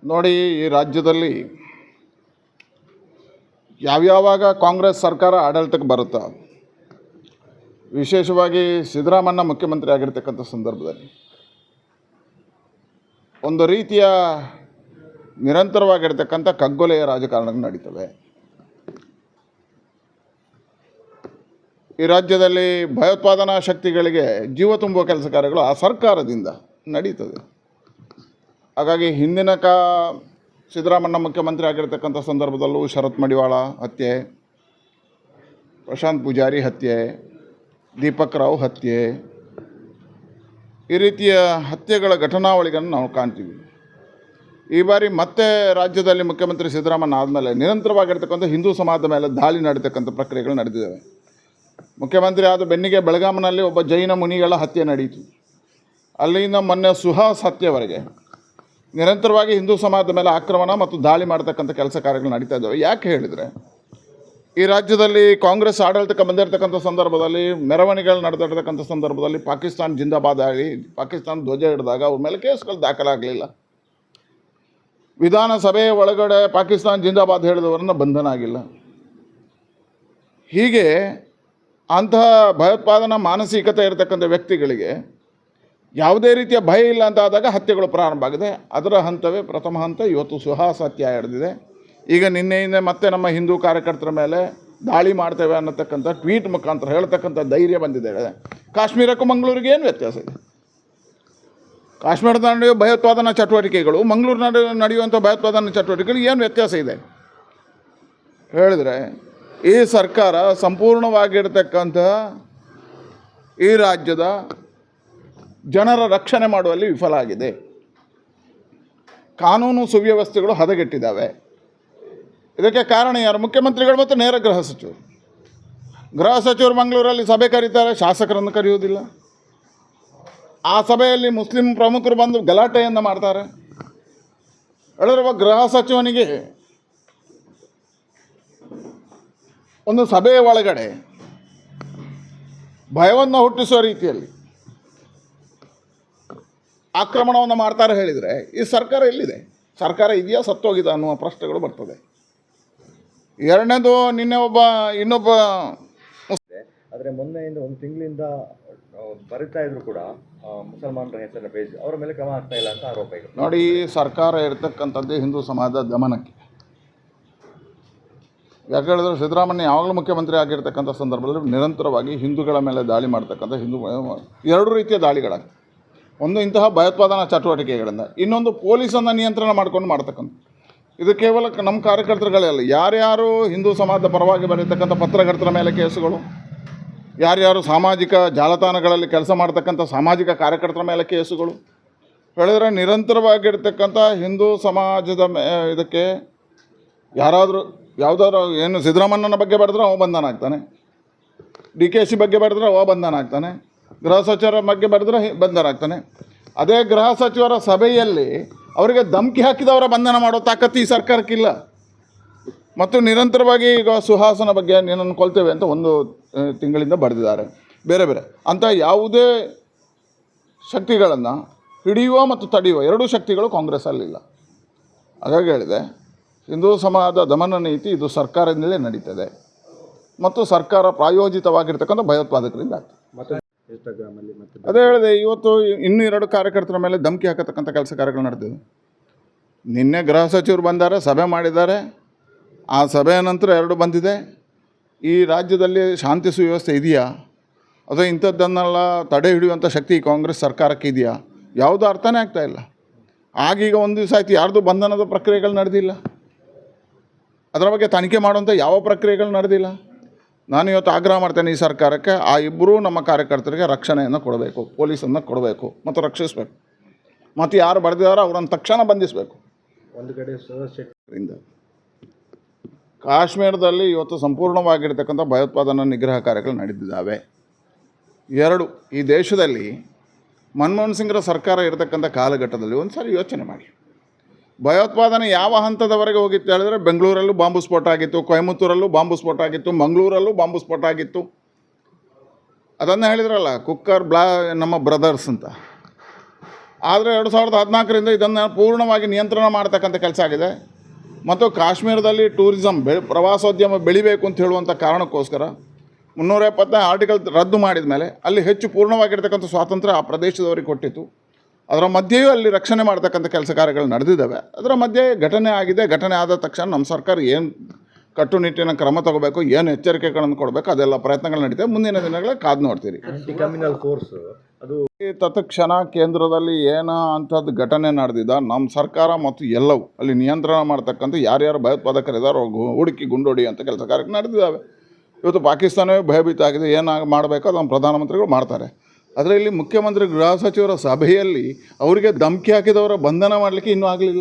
ನೋಡಿ, ಈ ರಾಜ್ಯದಲ್ಲಿ ಯಾವ್ಯಾವಾಗ ಕಾಂಗ್ರೆಸ್ ಸರ್ಕಾರ ಆಡಳಿತಕ್ಕೆ ಬರುತ್ತೋ, ವಿಶೇಷವಾಗಿ ಸಿದ್ದರಾಮಯ್ಯ ಮುಖ್ಯಮಂತ್ರಿ ಆಗಿರ್ತಕ್ಕಂಥ ಸಂದರ್ಭದಲ್ಲಿ ಒಂದು ರೀತಿಯ ನಿರಂತರವಾಗಿರ್ತಕ್ಕಂಥ ಕಗ್ಗೊಲೆಯ ರಾಜಕಾರಣಗಳು ನಡೀತವೆ. ಈ ರಾಜ್ಯದಲ್ಲಿ ಭಯೋತ್ಪಾದನಾ ಶಕ್ತಿಗಳಿಗೆ ಜೀವ ತುಂಬುವ ಕೆಲಸ ಕಾರ್ಯಗಳು ಆ ಸರ್ಕಾರದಿಂದ ನಡೀತದೆ. ಹಾಗಾಗಿ ಹಿಂದಿನ ಸಿದ್ದರಾಮಯ್ಯ ಮುಖ್ಯಮಂತ್ರಿ ಆಗಿರ್ತಕ್ಕಂಥ ಸಂದರ್ಭದಲ್ಲೂ ಶರತ್ ಮಡಿವಾಳ ಹತ್ಯೆ, ಪ್ರಶಾಂತ್ ಪೂಜಾರಿ ಹತ್ಯೆ, ದೀಪಕ್ ರಾವ್ ಹತ್ಯೆ, ಈ ರೀತಿಯ ಹತ್ಯೆಗಳ ಘಟನಾವಳಿಗಳನ್ನು ನಾವು ಕಾಣ್ತೀವಿ. ಈ ಬಾರಿ ಮತ್ತೆ ರಾಜ್ಯದಲ್ಲಿ ಮುಖ್ಯಮಂತ್ರಿ ಸಿದ್ದರಾಮಯ್ಯ ಆದಮೇಲೆ ನಿರಂತರವಾಗಿರ್ತಕ್ಕಂಥ ಹಿಂದೂ ಸಮಾಜದ ಮೇಲೆ ದಾಳಿ ನಡೀತಕ್ಕಂಥ ಪ್ರಕ್ರಿಯೆಗಳು ನಡೆದಿದ್ದಾವೆ. ಮುಖ್ಯಮಂತ್ರಿ ಆದ ಬೆನ್ನಿಗೆ ಬೆಳಗಾಂನಲ್ಲಿ ಒಬ್ಬ ಜೈನ ಮುನಿಗಳ ಹತ್ಯೆ ನಡೆಯಿತು. ಅಲ್ಲಿಂದ ಮೊನ್ನೆ ಸುಹಾಸ್ ಹತ್ಯೆವರೆಗೆ ನಿರಂತರವಾಗಿ ಹಿಂದೂ ಸಮಾಜದ ಮೇಲೆ ಆಕ್ರಮಣ ಮತ್ತು ದಾಳಿ ಮಾಡ್ತಕ್ಕಂಥ ಕೆಲಸ ಕಾರ್ಯಗಳು ನಡೀತಾ ಇದ್ದಾವೆ. ಯಾಕೆ ಹೇಳಿದರೆ, ಈ ರಾಜ್ಯದಲ್ಲಿ ಕಾಂಗ್ರೆಸ್ ಆಡಳಿತಕ್ಕೆ ಬಂದಿರತಕ್ಕಂಥ ಸಂದರ್ಭದಲ್ಲಿ ಮೆರವಣಿಗೆಗಳು ನಡೆದಿರ್ತಕ್ಕಂಥ ಸಂದರ್ಭದಲ್ಲಿ ಪಾಕಿಸ್ತಾನ ಜಿಂದಾಬಾದ್ ಆಗಿ ಪಾಕಿಸ್ತಾನ ಧ್ವಜ ಹಿಡಿದಾಗ ಅವ್ರ ಮೇಲೆ ಕೇಸ್ಗಳು ದಾಖಲಾಗಲಿಲ್ಲ. ವಿಧಾನಸಭೆಯ ಒಳಗಡೆ ಪಾಕಿಸ್ತಾನ ಜಿಂದಾಬಾದ್ ಹೇಳಿದವರನ್ನ ಬಂಧನ ಆಗಿಲ್ಲ. ಹೀಗೆ ಅಂತಹ ಭಯೋತ್ಪಾದನಾ ಮಾನಸಿಕತೆ ಇರತಕ್ಕಂಥ ವ್ಯಕ್ತಿಗಳಿಗೆ ಯಾವುದೇ ರೀತಿಯ ಭಯ ಇಲ್ಲ ಅಂತ ಆದಾಗ ಹತ್ಯೆಗಳು ಪ್ರಾರಂಭ ಆಗಿದೆ. ಅದರ ಹಂತವೇ ಪ್ರಥಮ ಹಂತ. ಇವತ್ತು ಸುಹಾಸ್ ಹತ್ಯೆ ನಡೆದಿದೆ. ಈಗ ನಿನ್ನೆಯಿಂದ ಮತ್ತೆ ನಮ್ಮ ಹಿಂದೂ ಕಾರ್ಯಕರ್ತರ ಮೇಲೆ ದಾಳಿ ಮಾಡ್ತೇವೆ ಅನ್ನತಕ್ಕಂಥ ಟ್ವೀಟ್ ಮುಖಾಂತರ ಹೇಳ್ತಕ್ಕಂಥ ಧೈರ್ಯ ಬಂದಿದೆ. ಕಾಶ್ಮೀರಕ್ಕೂ ಮಂಗಳೂರಿಗೆ ಏನು ವ್ಯತ್ಯಾಸ ಇದೆ? ಕಾಶ್ಮೀರದ ನಡೆಯುವ ಭಯೋತ್ಪಾದನಾ ಚಟುವಟಿಕೆಗಳು, ಮಂಗಳೂರು ನಡೆಯುವಂಥ ಭಯೋತ್ಪಾದನಾ ಚಟುವಟಿಕೆಗಳು ಏನು ವ್ಯತ್ಯಾಸ ಇದೆ ಹೇಳಿದರೆ, ಈ ಸರ್ಕಾರ ಸಂಪೂರ್ಣವಾಗಿರ್ತಕ್ಕಂಥ ಈ ರಾಜ್ಯದ ಜನರ ರಕ್ಷಣೆ ಮಾಡುವಲ್ಲಿ ವಿಫಲ ಆಗಿದೆ. ಕಾನೂನು ಸುವ್ಯವಸ್ಥೆಗಳು ಹದಗೆಟ್ಟಿದ್ದಾವೆ. ಇದಕ್ಕೆ ಕಾರಣ ಯಾರು? ಮುಖ್ಯಮಂತ್ರಿಗಳು ಮತ್ತು ನೇರ ಗೃಹ ಸಚಿವರು. ಗೃಹ ಸಚಿವರು ಮಂಗಳೂರಲ್ಲಿ ಸಭೆ ಕರೀತಾರೆ, ಶಾಸಕರನ್ನು ಕರೆಯುವುದಿಲ್ಲ. ಆ ಸಭೆಯಲ್ಲಿ ಮುಸ್ಲಿಂ ಪ್ರಮುಖರು ಬಂದು ಗಲಾಟೆಯನ್ನು ಮಾಡ್ತಾರೆ. ಹೇಳಿದ್ರೆ ಗೃಹ ಸಚಿವನಿಗೆ ಒಂದು ಸಭೆಯ ಒಳಗಡೆ ಭಯವನ್ನು ಹುಟ್ಟಿಸುವ ರೀತಿಯಲ್ಲಿ ಆಕ್ರಮಣವನ್ನು ಮಾಡ್ತಾರೆ ಹೇಳಿದರೆ, ಈ ಸರ್ಕಾರ ಎಲ್ಲಿದೆ? ಸರ್ಕಾರ ಇದೆಯಾ, ಸತ್ತೋಗಿದೆ ಅನ್ನುವ ಪ್ರಶ್ನೆಗಳು ಬರ್ತದೆ. ಎರಡನೇದು, ನಿನ್ನೆ ಇನ್ನೊಬ್ಬ ಆದರೆ ಮೊನ್ನೆಯಿಂದ ಒಂದು ತಿಂಗಳಿಂದ ಬರಿತಾ ಇದ್ರು ಕೂಡ ಮುಸಲ್ಮಾನರ ಹೆಸರನ್ನು ಬೇಯಿಸಿ ಅವರ ಮೇಲೆ ಕ್ರಮ ಆಗ್ತಾ ಇಲ್ಲ ಅಂತ ಆರೋಪ ಇದೆ. ನೋಡಿ, ಸರ್ಕಾರ ಇರತಕ್ಕಂಥದ್ದೇ ಹಿಂದೂ ಸಮಾಜದ ದಮನಕ್ಕೆ. ಯಾಕೆ ಹೇಳಿದ್ರೆ, ಸಿದ್ದರಾಮಯ್ಯ ಯಾವಾಗಲೂ ಮುಖ್ಯಮಂತ್ರಿ ಆಗಿರ್ತಕ್ಕಂಥ ಸಂದರ್ಭದಲ್ಲಿ ನಿರಂತರವಾಗಿ ಹಿಂದೂಗಳ ಮೇಲೆ ದಾಳಿ ಮಾಡ್ತಕ್ಕಂಥ ಎರಡು ರೀತಿಯ ದಾಳಿಗಳಾಗ್ತವೆ. ಒಂದು ಇಂತಹ ಭಯೋತ್ಪಾದನಾ ಚಟುವಟಿಕೆಗಳಿಂದ, ಇನ್ನೊಂದು ಪೊಲೀಸನ್ನು ನಿಯಂತ್ರಣ ಮಾಡ್ತಕ್ಕಂಥ. ಇದು ಕೇವಲ ನಮ್ಮ ಕಾರ್ಯಕರ್ತರುಗಳಲ್ಲ, ಯಾರ್ಯಾರು ಹಿಂದೂ ಸಮಾಜದ ಪರವಾಗಿ ಬರೀತಕ್ಕಂಥ ಪತ್ರಕರ್ತರ ಮೇಲೆ ಕೇಸುಗಳು, ಯಾರ್ಯಾರು ಸಾಮಾಜಿಕ ಜಾಲತಾಣಗಳಲ್ಲಿ ಕೆಲಸ ಮಾಡ್ತಕ್ಕಂಥ ಸಾಮಾಜಿಕ ಕಾರ್ಯಕರ್ತರ ಮೇಲೆ ಕೇಸುಗಳು ಹೇಳಿದ್ರೆ, ನಿರಂತರವಾಗಿರ್ತಕ್ಕಂಥ ಹಿಂದೂ ಸಮಾಜದ ಇದಕ್ಕೆ ಯಾವುದಾದ್ರು ಏನು ಸಿದ್ದರಾಮಯ್ಯನ ಬಗ್ಗೆ ಬರೆದ್ರೆ ಅವ ಬಂಧನ ಆಗ್ತಾನೆ, DKC ಬಗ್ಗೆ ಬರೆದ್ರೆ ಅವ ಬಂಧನ ಆಗ್ತಾನೆ, ಗೃಹ ಸಚಿವರ ಬಗ್ಗೆ ಬರೆದ್ರೆ ಬಂಧನ ಆಗ್ತಾನೆ. ಅದೇ ಗೃಹ ಸಚಿವರ ಸಭೆಯಲ್ಲಿ ಅವರಿಗೆ ಧಮಕಿ ಹಾಕಿದವರ ಬಂಧನ ಮಾಡೋ ತಾಕತ್ತು ಈ ಸರ್ಕಾರಕ್ಕಿಲ್ಲ. ಮತ್ತು ನಿರಂತರವಾಗಿ ಈಗ ಸುಹಾಸನ ಬಗ್ಗೆ ನೀನನ್ನು ಕೊಲ್ತೇವೆ ಅಂತ ಒಂದು ತಿಂಗಳಿಂದ ಬರೆದಿದ್ದಾರೆ. ಬೇರೆ ಬೇರೆ ಅಂಥ ಯಾವುದೇ ಶಕ್ತಿಗಳನ್ನು ಹಿಡಿಯುವ ಮತ್ತು ತಡೆಯುವ ಎರಡೂ ಶಕ್ತಿಗಳು ಕಾಂಗ್ರೆಸ್ಸಲ್ಲಿಲ್ಲ. ಹಾಗಾಗಿ ಹೇಳಿದೆ, ಹಿಂದೂ ಸಮಾಜದ ದಮನ ನೀತಿ ಇದು ಸರ್ಕಾರದಿಂದಲೇ ನಡೀತದೆ ಮತ್ತು ಸರ್ಕಾರ ಪ್ರಾಯೋಜಿತವಾಗಿರ್ತಕ್ಕಂಥ ಭಯೋತ್ಪಾದಕರಿಂದ ಆಗ್ತದೆ. ಅದೇ ಹೇಳಿದೆ, ಇವತ್ತು ಇನ್ನೂ 2 ಕಾರ್ಯಕರ್ತರ ಮೇಲೆ ಧಮಕಿ ಹಾಕತಕ್ಕಂಥ ಕೆಲಸ ಕಾರ್ಯಗಳು ನಡೆದಿದೆ. ನಿನ್ನೆ ಗೃಹ ಸಚಿವರು ಬಂದ್ದಾರೆ, ಸಭೆ ಮಾಡಿದ್ದಾರೆ. ಆ ಸಭೆಯ ನಂತರ 2 ಬಂದಿದೆ. ಈ ರಾಜ್ಯದಲ್ಲಿ ಶಾಂತಿ ಸುವ್ಯವಸ್ಥೆ ಇದೆಯಾ ಅಥವಾ ಇಂಥದ್ದನ್ನೆಲ್ಲ ತಡೆ ಹಿಡಿಯುವಂಥ ಶಕ್ತಿ ಕಾಂಗ್ರೆಸ್ ಸರ್ಕಾರಕ್ಕೆ ಇದೆಯಾ? ಯಾವುದೂ ಅರ್ಥನೇ ಆಗ್ತಾಯಿಲ್ಲ. ಆಗೀಗ ಒಂದು ದಿವಸ ಆಯ್ತು, ಯಾರ್ದು ಬಂಧನದ ಪ್ರಕ್ರಿಯೆಗಳು ನಡೆದಿಲ್ಲ. ಅದರ ಬಗ್ಗೆ ತನಿಖೆ ಮಾಡುವಂಥ ಯಾವ ಪ್ರಕ್ರಿಯೆಗಳು ನಡೆದಿಲ್ಲ. ನಾನು ಇವತ್ತು ಆಗ್ರಹ ಮಾಡ್ತೇನೆ ಈ ಸರ್ಕಾರಕ್ಕೆ, ಆ ಇಬ್ಬರೂ ನಮ್ಮ ಕಾರ್ಯಕರ್ತರಿಗೆ ರಕ್ಷಣೆಯನ್ನು ಕೊಡಬೇಕು, ಪೊಲೀಸನ್ನು ಕೊಡಬೇಕು ಮತ್ತು ರಕ್ಷಿಸಬೇಕು. ಮತ್ತು ಯಾರು ಬರೆದಿದ್ದಾರೋ ಅವರನ್ನು ತಕ್ಷಣ ಬಂಧಿಸಬೇಕು. ಒಂದು ಕಡೆ ಶೆಟ್ಟರಿಂದ ಕಾಶ್ಮೀರದಲ್ಲಿ ಇವತ್ತು ಸಂಪೂರ್ಣವಾಗಿರ್ತಕ್ಕಂಥ ಭಯೋತ್ಪಾದನಾ ನಿಗ್ರಹ ಕಾರ್ಯಗಳು ನಡೆದಿದ್ದಾವೆ. 2, ಈ ದೇಶದಲ್ಲಿ ಮನಮೋಹನ್ ಸಿಂಗ್ರ ಸರ್ಕಾರ ಇರತಕ್ಕಂಥ ಕಾಲಘಟ್ಟದಲ್ಲಿ ಒಂದು ಸಾರಿ ಯೋಚನೆ ಮಾಡಿ, ಭಯೋತ್ಪಾದನೆ ಯಾವ ಹಂತದವರೆಗೆ ಹೋಗಿತ್ತು ಹೇಳಿದ್ರೆ, ಬೆಂಗಳೂರಲ್ಲೂ ಬಾಂಬು ಸ್ಫೋಟ ಆಗಿತ್ತು, ಕೊಯಮತ್ತೂರಲ್ಲೂ ಬಾಂಬು ಸ್ಫೋಟ ಆಗಿತ್ತು, ಮಂಗಳೂರಲ್ಲೂ ಬಾಂಬು ಸ್ಫೋಟ ಆಗಿತ್ತು. ಅದನ್ನು ಹೇಳಿದ್ರಲ್ಲ, ಕುಕ್ಕರ್ ನಮ್ಮ ಬ್ರದರ್ಸ್ ಅಂತ. ಆದರೆ 2014ರಿಂದ ಇದನ್ನು ಪೂರ್ಣವಾಗಿ ನಿಯಂತ್ರಣ ಮಾಡ್ತಕ್ಕಂಥ ಕೆಲಸ ಆಗಿದೆ. ಮತ್ತು ಕಾಶ್ಮೀರದಲ್ಲಿ ಟೂರಿಸಮ್ ಪ್ರವಾಸೋದ್ಯಮ ಬೆಳಿಬೇಕು ಅಂತ ಹೇಳುವಂಥ ಕಾರಣಕ್ಕೋಸ್ಕರ 370ನೇ ಆರ್ಟಿಕಲ್ ರದ್ದು ಮಾಡಿದ ಮೇಲೆ ಅಲ್ಲಿ ಹೆಚ್ಚು ಪೂರ್ಣವಾಗಿರ್ತಕ್ಕಂಥ ಸ್ವಾತಂತ್ರ್ಯ ಆ ಪ್ರದೇಶದವರಿಗೆ ಕೊಟ್ಟಿತ್ತು. ಅದರ ಮಧ್ಯೆಯೂ ಅಲ್ಲಿ ರಕ್ಷಣೆ ಮಾಡ್ತಕ್ಕಂಥ ಕೆಲಸ ಕಾರ್ಯಗಳು ನಡೆದಿದ್ದಾವೆ. ಅದರ ಮಧ್ಯೆ ಘಟನೆ ಆಗಿದೆ. ಘಟನೆ ಆದ ತಕ್ಷಣ ನಮ್ಮ ಸರ್ಕಾರ ಏನು ಕಟ್ಟುನಿಟ್ಟಿನ ಕ್ರಮ ತಗೋಬೇಕು, ಏನು ಎಚ್ಚರಿಕೆಗಳನ್ನು ಕೊಡಬೇಕು, ಅದೆಲ್ಲ ಪ್ರಯತ್ನಗಳು ನಡೀತವೆ. ಮುಂದಿನ ದಿನಗಳಲ್ಲಿ ಕಾದು ನೋಡ್ತೀರಿ. ಆಂಟಿ ಕಮ್ಯುನಲ್ ಫೋರ್ಸ್ ಅದು ತತ್ಕ್ಷಣ ಕೇಂದ್ರದಲ್ಲಿ ಏನೋ ಅಂಥದ್ದು ಘಟನೆ ನಡೆದಿದ್ದ ನಮ್ಮ ಸರ್ಕಾರ ಮತ್ತು ಎಲ್ಲವೂ ಅಲ್ಲಿ ನಿಯಂತ್ರಣ ಮಾಡ್ತಕ್ಕಂಥ ಯಾರ್ಯಾರು ಭಯೋತ್ಪಾದಕರಿದ್ದಾರೋ ಹುಡುಕಿ ಗುಂಡೋಡಿ ಅಂತ ಕೆಲಸ ಕಾರ್ಯ ನಡೆದಿದ್ದಾವೆ. ಇವತ್ತು ಪಾಕಿಸ್ತಾನವೇ ಭಯಭೀತ ಆಗಿದೆ. ಏನು ಮಾಡಬೇಕು ಅದನ್ನು ಪ್ರಧಾನಮಂತ್ರಿಗಳು ಮಾಡ್ತಾರೆ. ಆದರೆ ಇಲ್ಲಿ ಮುಖ್ಯಮಂತ್ರಿ ಗೃಹ ಸಚಿವರ ಸಭೆಯಲ್ಲಿ ಅವರಿಗೆ ಧಮಕಿ ಹಾಕಿದವರ ಬಂಧನ ಮಾಡಲಿಕ್ಕೆ ಇನ್ನೂ ಆಗಲಿಲ್ಲ.